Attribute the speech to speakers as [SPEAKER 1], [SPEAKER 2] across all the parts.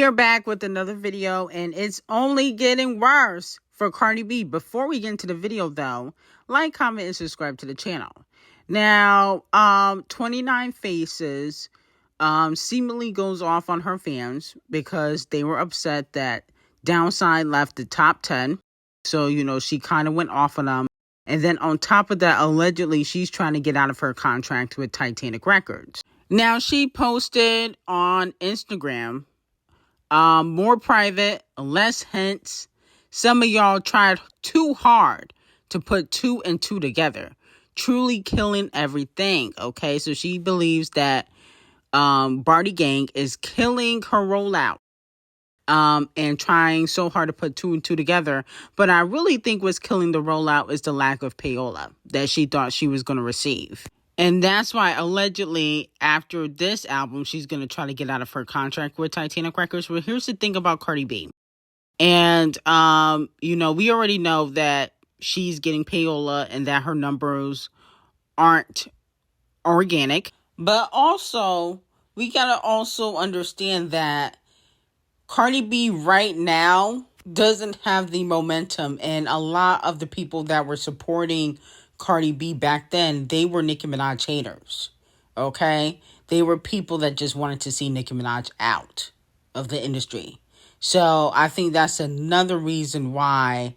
[SPEAKER 1] We are back with another video, and it's only getting worse for Cardi B. Before we get into the video, though, like, comment, and subscribe to the channel. Now, 29 Faces seemingly goes off on her fans because they were upset that Downside left the top 10. So, she kind of went off on them. And then on top of that, allegedly, she's trying to get out of her contract with Titanic Records. Now, she posted on Instagram, more private, less hints. Some of y'all tried too hard to put two and two together. Truly killing everything, okay? So she believes that Barty Gang is killing her rollout and trying so hard to put two and two together. But I really think what's killing the rollout is the lack of payola that she thought she was going to receive. And that's why, allegedly, after this album, she's going to try to get out of her contract with Titanic Records. Well, here's the thing about Cardi B. And, we already know that she's getting payola and that her numbers aren't organic. But also, we got to also understand that Cardi B right now doesn't have the momentum. And a lot of the people that were supporting Cardi B back then, they were Nicki Minaj haters, okay? They were people that just wanted to see Nicki Minaj out of the industry. So I think that's another reason why,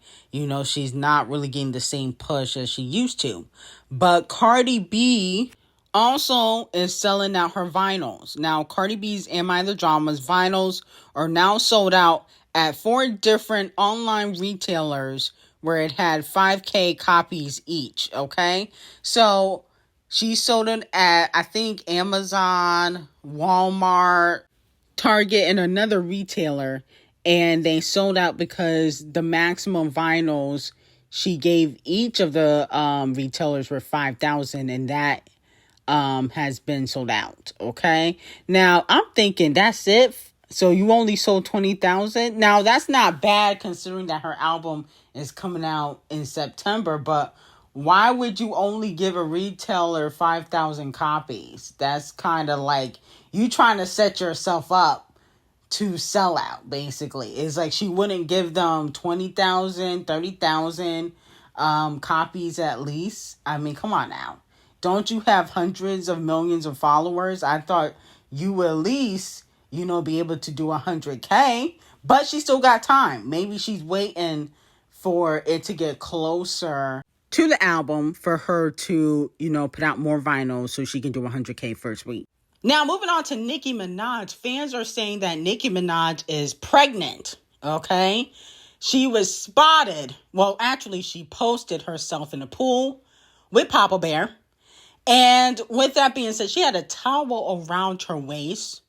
[SPEAKER 1] she's not really getting the same push as she used to. But Cardi B also is selling out her vinyls. Now, Cardi B's Am I the Drama's vinyls are now sold out at 4 different online retailers where it had 5K copies each, okay? So she sold it at, I think, Amazon, Walmart, Target, and another retailer. And they sold out because the maximum vinyls she gave each of the retailers were 5,000, and that has been sold out, okay? Now, I'm thinking that's it. So you only sold 20,000. Now, that's not bad considering that her album is coming out in September, but why would you only give a retailer 5,000 copies? That's kind of like you trying to set yourself up to sell out, basically. It's like she wouldn't give them 20,000, 30,000 copies at least. I mean, come on now. Don't you have hundreds of millions of followers? I thought you would at least, be able to do 100K, but she still got time. Maybe she's waiting for it to get closer to the album for her to, put out more vinyls so she can do 100K first week. Now, moving on to Nicki Minaj. Fans are saying that Nicki Minaj is pregnant, okay? She was spotted. Well, actually, she posted herself in a pool with Papa Bear. And with that being said, she had a towel around her waist,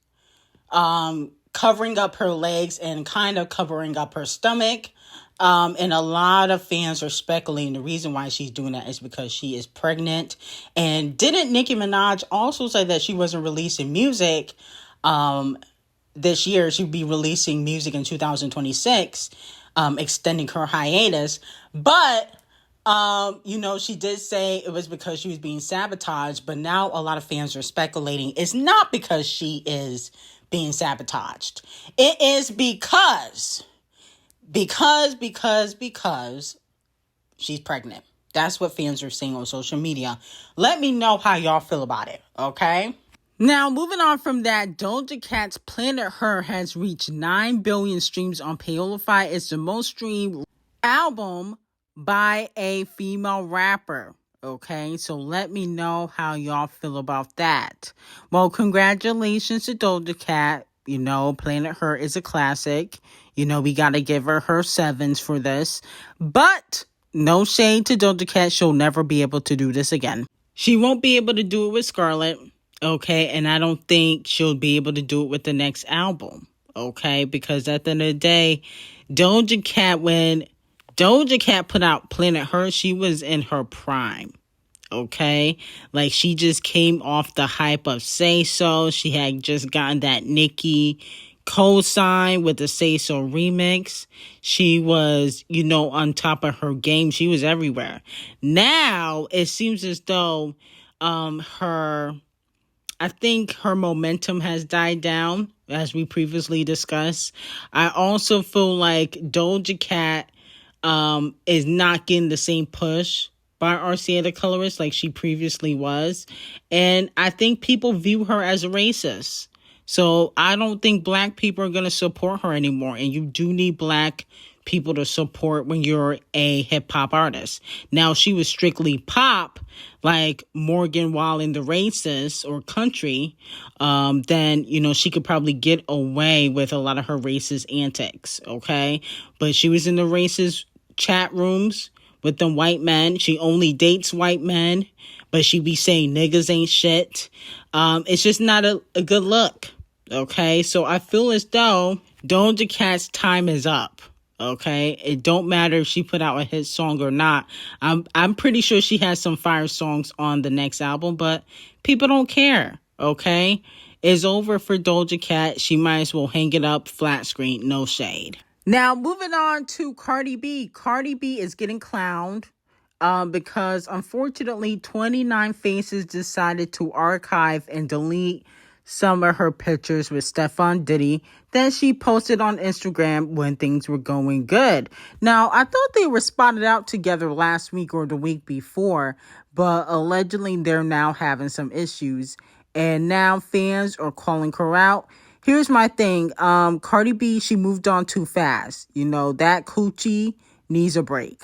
[SPEAKER 1] covering up her legs and kind of covering up her stomach. And a lot of fans are speculating the reason why she's doing that is because she is pregnant. And didn't Nicki Minaj also say that she wasn't releasing music this year? She'd be releasing music in 2026, extending her hiatus. But she did say it was because she was being sabotaged, but now a lot of fans are speculating it's not because she is being sabotaged. It is because she's pregnant. That's what fans are saying on social media. Let me know how y'all feel about it, okay? Now, moving on from that, Doja Cat's Planet Her has reached 9 billion streams on Payola. It's the most streamed album by a female rapper, okay? So let me know how y'all feel about that. Well, congratulations to Doja Cat. Planet Her is a classic. We got to give her 7s for this. But no shade to Doja Cat. She'll never be able to do this again. She won't be able to do it with Scarlett, okay? And I don't think she'll be able to do it with the next album, okay? Because at the end of the day, Doja Cat, when Doja Cat put out Planet Her, she was in her prime, okay? Like, she just came off the hype of Say So. She had just gotten that Nicki co-sign with the Say So remix. She was, on top of her game. She was everywhere. Now, it seems as though her I think her momentum has died down, as we previously discussed. I also feel like Doja Cat is not getting the same push by RCA the colorist like she previously was. And I think people view her as a racist. So I don't think black people are going to support her anymore. And you do need black people to support when you're a hip hop artist. Now, if she was strictly pop, like Morgan Wallen the Racist or country, then, you know, she could probably get away with a lot of her racist antics, okay? But she was in the racist chat rooms with them white men. She only dates white men, but she be saying niggas ain't shit. It's just not a good look, okay? So I feel as though Doja Cat's time is up. Okay, it don't matter if she put out a hit song or not. I'm pretty sure she has some fire songs on the next album, but people don't care. Okay, it's over for Doja Cat. She might as well hang it up flat screen, no shade. Now moving on to Cardi B. Cardi B is getting clowned because unfortunately 29 Faces decided to archive and delete some of her pictures with Stefan Diddy that she posted on Instagram when things were going good. Now, I thought they were spotted out together last week or the week before, but allegedly they're now having some issues, and now fans are calling her out. Here's my thing. Cardi B, she moved on too fast. You know, that coochie needs a break.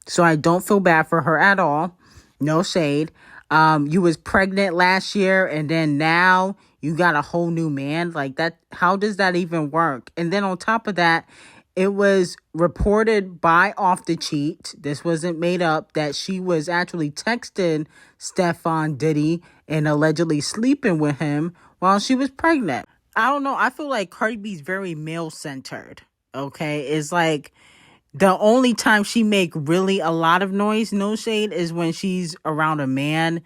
[SPEAKER 1] So I don't feel bad for her at all. No shade. You was pregnant last year and then now you got a whole new man. Like that, how does that even work? And then on top of that, it was reported by Off the Cheat, this wasn't made up, that she was actually texting Stefan Diddy and allegedly sleeping with him while she was pregnant. I don't know. I feel like Cardi B's very male-centered, okay? It's like the only time she make really a lot of noise, no shade, is when she's around a man.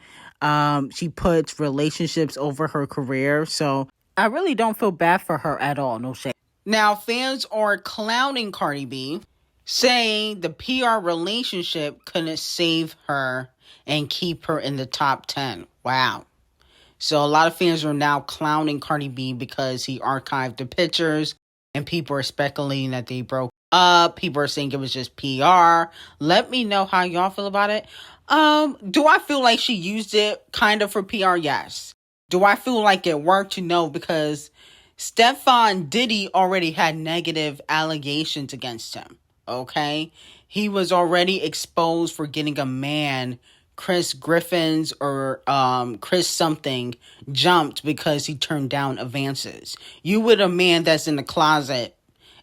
[SPEAKER 1] She puts relationships over her career. So I really don't feel bad for her at all, no shade. Now, fans are clowning Cardi B, saying the PR relationship couldn't save her and keep her in the top 10. Wow. So a lot of fans are now clowning Cardi B because he archived the pictures and people are speculating that they broke up. People are saying it was just PR. Let me know how y'all feel about it. Do I feel like she used it kind of for PR? Yes. Do I feel like it worked? No, because Stefan Diddy already had negative allegations against him. Okay? He was already exposed for getting a man, Chris Griffins or Chris something, jumped because he turned down advances. You with a man that's in the closet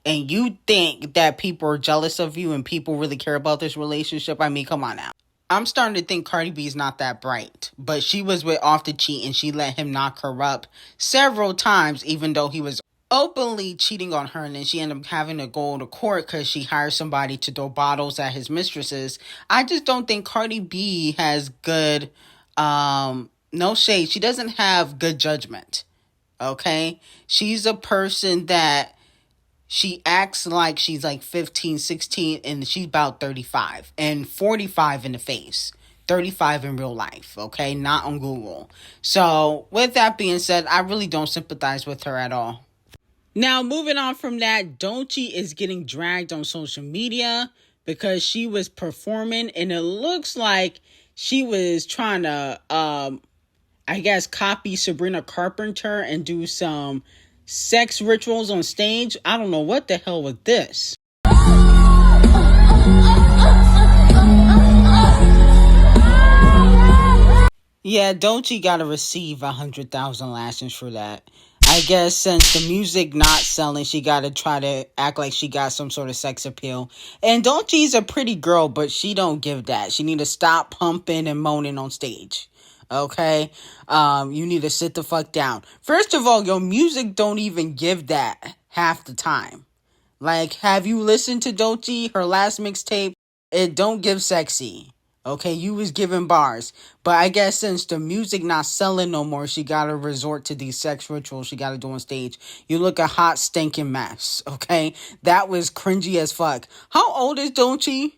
[SPEAKER 1] and you think that people are jealous of you and people really care about this relationship? I mean, come on now. I'm starting to think Cardi B is not that bright, but she was with Off the Cheat and she let him knock her up several times, even though he was openly cheating on her, and then she ended up having to go to court because she hired somebody to throw bottles at his mistresses. I just don't think Cardi B has good, no shade, she doesn't have good judgment, okay? She's a person that she acts like she's like 15, 16, and she's about 35 and 45 in the face. 35 in real life, okay? Not on Google. So, with that being said, I really don't sympathize with her at all. Now, moving on from that, D0JA is getting dragged on social media because she was performing, and it looks like she was trying to, I guess, copy Sabrina Carpenter and do some sex rituals on stage. I don't know what the hell was this. Yeah, D0JA gotta receive 100,000 lashes for that. I guess since the music not selling, she gotta try to act like she got some sort of sex appeal. And D0JA's a pretty girl, but she don't give that. She need to stop pumping and moaning on stage. Okay? You need to sit the fuck down. First of all, your music don't even give that half the time. Like, have you listened to D0JA? Her last mixtape, it don't give sexy. Okay, you was giving bars. But I guess since the music not selling no more, she gotta resort to these sex rituals she gotta do on stage. You look a hot stinking mess, okay? That was cringy as fuck. How old is D0JA?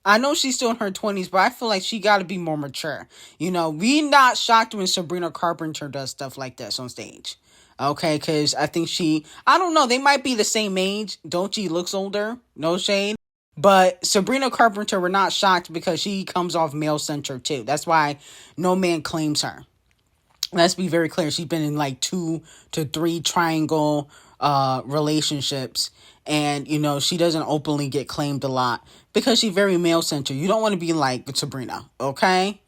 [SPEAKER 1] I know she's still in her 20s, but I feel like she got to be more mature. You know, we not shocked when Sabrina Carpenter does stuff like this on stage. Okay, because I think I don't know, they might be the same age. D0JA looks older, no shade. But Sabrina Carpenter, we're not shocked because she comes off male-centered too. That's why no man claims her. Let's be very clear. She's been in like 2 to 3 triangle relationships. And, you know, she doesn't openly get claimed a lot because she's very male-centered. You don't want to be like Sabrina, okay?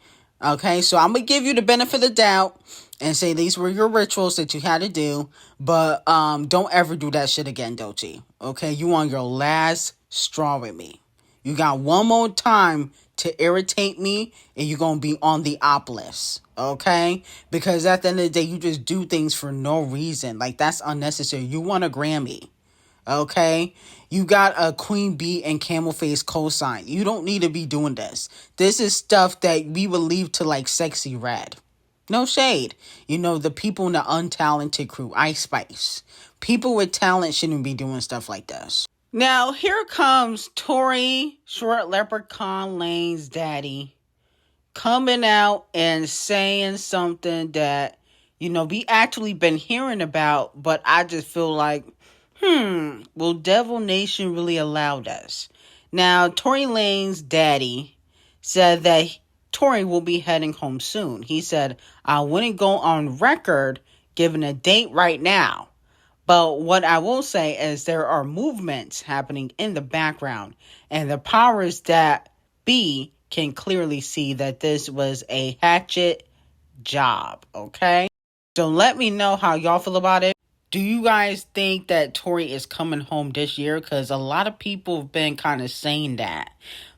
[SPEAKER 1] Okay, so I'm going to give you the benefit of the doubt and say these were your rituals that you had to do. But don't ever do that shit again, D0JA. Okay, you on your last straw with me. You got one more time to irritate me and you're going to be on the op list. Okay? Because at the end of the day, you just do things for no reason. Like, that's unnecessary. You want a Grammy. Okay? You got a Queen Bee and Camel Face cosign. You don't need to be doing this. This is stuff that we would leave to like Sexy Red. No shade. You know, the people in the untalented crew, Ice Spice. People with talent shouldn't be doing stuff like this. Now, here comes Tory Short Leprechaun Lane's daddy coming out and saying something that, you know, we actually been hearing about, but I just feel like, will Devil Nation really allow this? Now, Tory Lanez daddy said that Tory will be heading home soon. He said, I wouldn't go on record giving a date right now. But what I will say is there are movements happening in the background. And the powers that be can clearly see that this was a hatchet job, okay? So let me know how y'all feel about it. Do you guys think that Tory is coming home this year? Because a lot of people have been kind of saying that.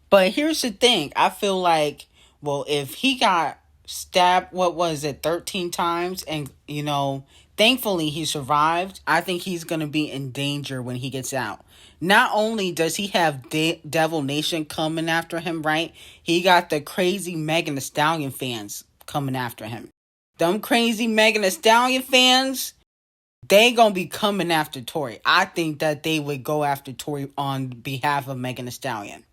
[SPEAKER 1] But here's the thing. I feel like, well, if he got stabbed, 13 times, and, you know, thankfully he survived, I think he's going to be in danger when he gets out. Not only does he have Devil Nation coming after him, right? He got the crazy Megan Thee Stallion fans coming after him. Them crazy Megan Thee Stallion fans, they gonna be coming after Tory. I think that they would go after Tory on behalf of Megan Thee Stallion.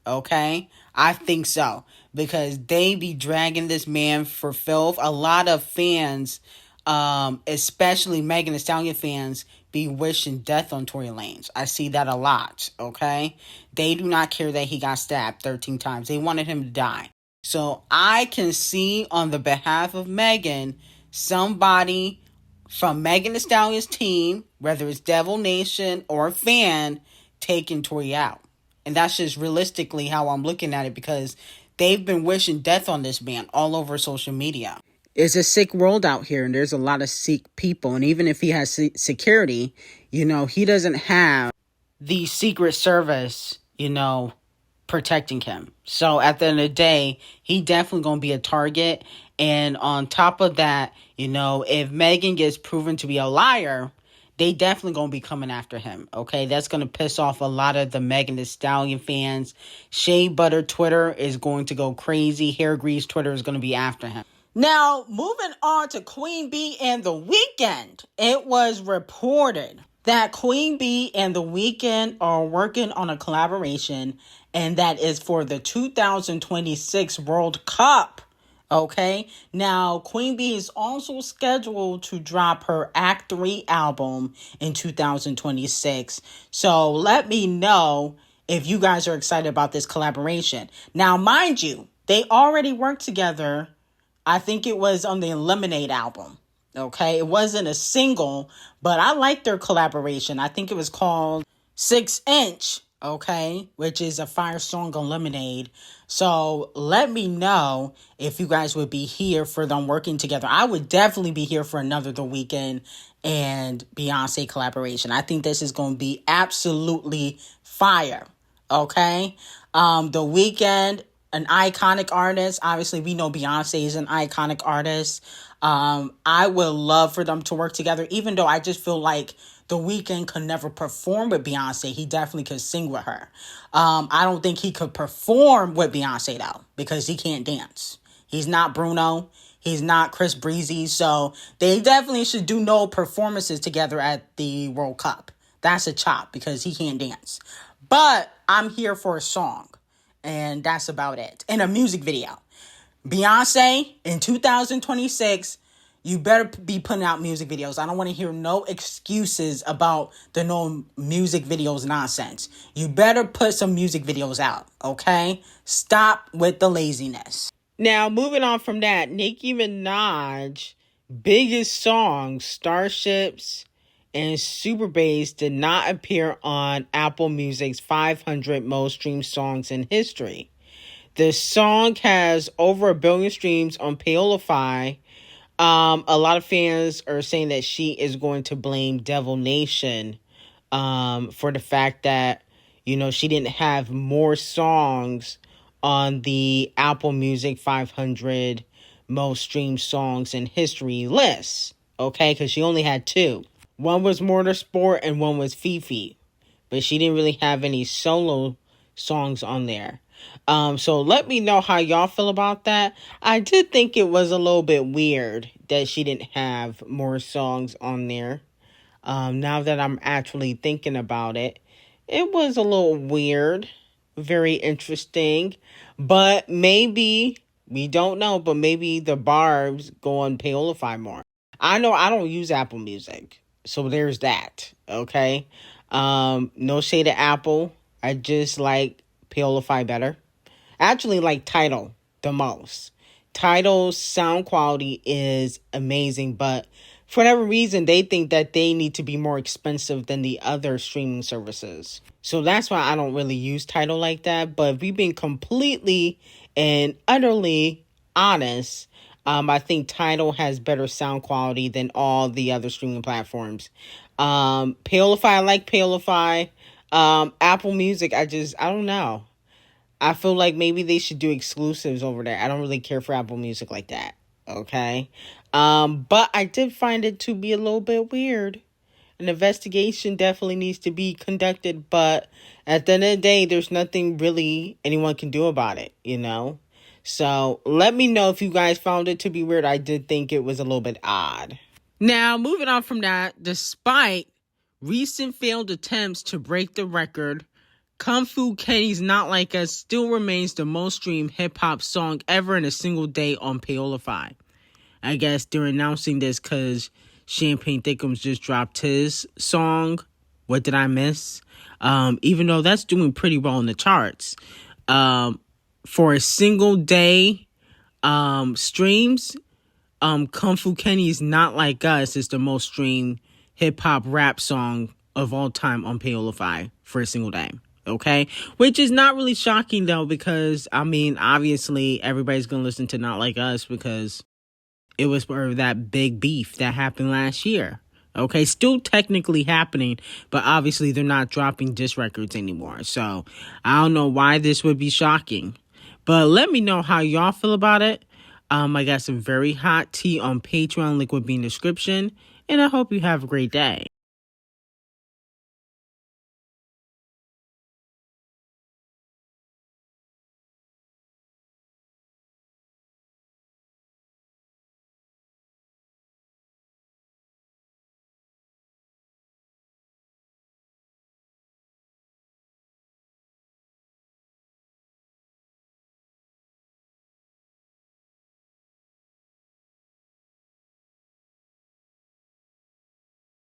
[SPEAKER 1] Okay? I think so. Because they be dragging this man for filth. A lot of fans, especially Megan Thee Stallion fans, be wishing death on Tory Lanez. I see that a lot. Okay? They do not care that he got stabbed 13 times. They wanted him to die. So I can see on the behalf of Megan, somebody from Megan Thee Stallion's team, whether it's Devil Nation or a fan, taking Tory out. And that's just realistically how I'm looking at it, because they've been wishing death on this man all over social media. It's a sick world out here, and there's a lot of sick people. And even if he has security, you know, he doesn't have the Secret Service, you know, protecting him. So at the end of the day, he definitely going to be a target. And on top of that, you know, if Megan gets proven to be a liar, they definitely going to be coming after him, okay? That's going to piss off a lot of the Megan Thee Stallion fans. Shea Butter Twitter is going to go crazy. Hair Grease Twitter is going to be after him. Now, moving on to Queen Bee and The Weeknd. It was reported that Queen Bee and The Weeknd are working on a collaboration, and that is for the 2026 World Cup. Okay, now Queen Bee is also scheduled to drop her Act 3 album in 2026. So let me know if you guys are excited about this collaboration. Now, mind you, they already worked together. I think it was on the Lemonade album. Okay, it wasn't a single, but I like their collaboration. I think it was called 6 Inch. Okay, which is a fire song on Lemonade. So let me know if you guys would be here for them working together. I would definitely be here for another The Weeknd and Beyonce collaboration. I think this is going to be absolutely fire. Okay, The Weeknd, an iconic artist. Obviously, we know Beyonce is an iconic artist. I would love for them to work together, even though I just feel like The Weeknd could never perform with Beyonce. He definitely could sing with her. I don't think he could perform with Beyonce, though, because he can't dance. He's not Bruno. He's not Chris Breezy. So they definitely should do no performances together at the World Cup. That's a chop, because he can't dance. But I'm here for a song. And that's about it. And a music video. Beyonce, in 2026, you better be putting out music videos. I don't want to hear no excuses about the no music videos nonsense. You better put some music videos out, okay? Stop with the laziness. Now, moving on from that, Nicki Minaj, biggest song, Starships and Super Bass, did not appear on Apple Music's 500 most streamed songs in history. The song has over 1 billion streams on Paolify. A lot of fans are saying that she is going to blame Devil Nation for the fact that, she didn't have more songs on the Apple Music 500 most streamed songs in history list. Okay, because she only had 2. One was Motorsport and one was Fifi. But she didn't really have any solo songs on there. So let me know how y'all feel about that. I did think it was a little bit weird that she didn't have more songs on there. Now that I'm actually thinking about it, it was a little weird, very interesting, but maybe, we don't know, but maybe the barbs go on Paolify more. I know I don't use Apple Music, so there's that, okay? No shade to Apple. I just like Paolify better. I actually like Tidal the most. Tidal's sound quality is amazing, but for whatever reason, they think that they need to be more expensive than the other streaming services. So that's why I don't really use Tidal like that. But if we've been completely and utterly honest, I think Tidal has better sound quality than all the other streaming platforms. Paolify, I like Paolify. Apple Music, I don't know. I feel like maybe they should do exclusives over there. I don't really care for Apple Music like that. Okay. But I did find it to be a little bit weird. An investigation definitely needs to be conducted. But at the end of the day, there's nothing really anyone can do about it, So let me know if you guys found it to be weird. I did think it was a little bit odd. Now, moving on from that, despite recent failed attempts to break the record, Kung Fu Kenny's Not Like Us still remains the most streamed hip-hop song ever in a single day on Paolify. I guess they're announcing this because Champagne Thickums just dropped his song, What Did I Miss? Even though that's doing pretty well in the charts. For a single day streams, Kung Fu Kenny's Not Like Us is the most streamed hip-hop rap song of all time on Paolify for a single day. Okay, which is not really shocking though, because obviously everybody's gonna listen to Not Like Us because it was for that big beef that happened last year. Okay, still technically happening, but obviously they're not dropping diss records anymore. So I don't know why this would be shocking, but let me know how y'all feel about it. I got some very hot tea on Patreon. Link will be in the description, and I hope you have a great day.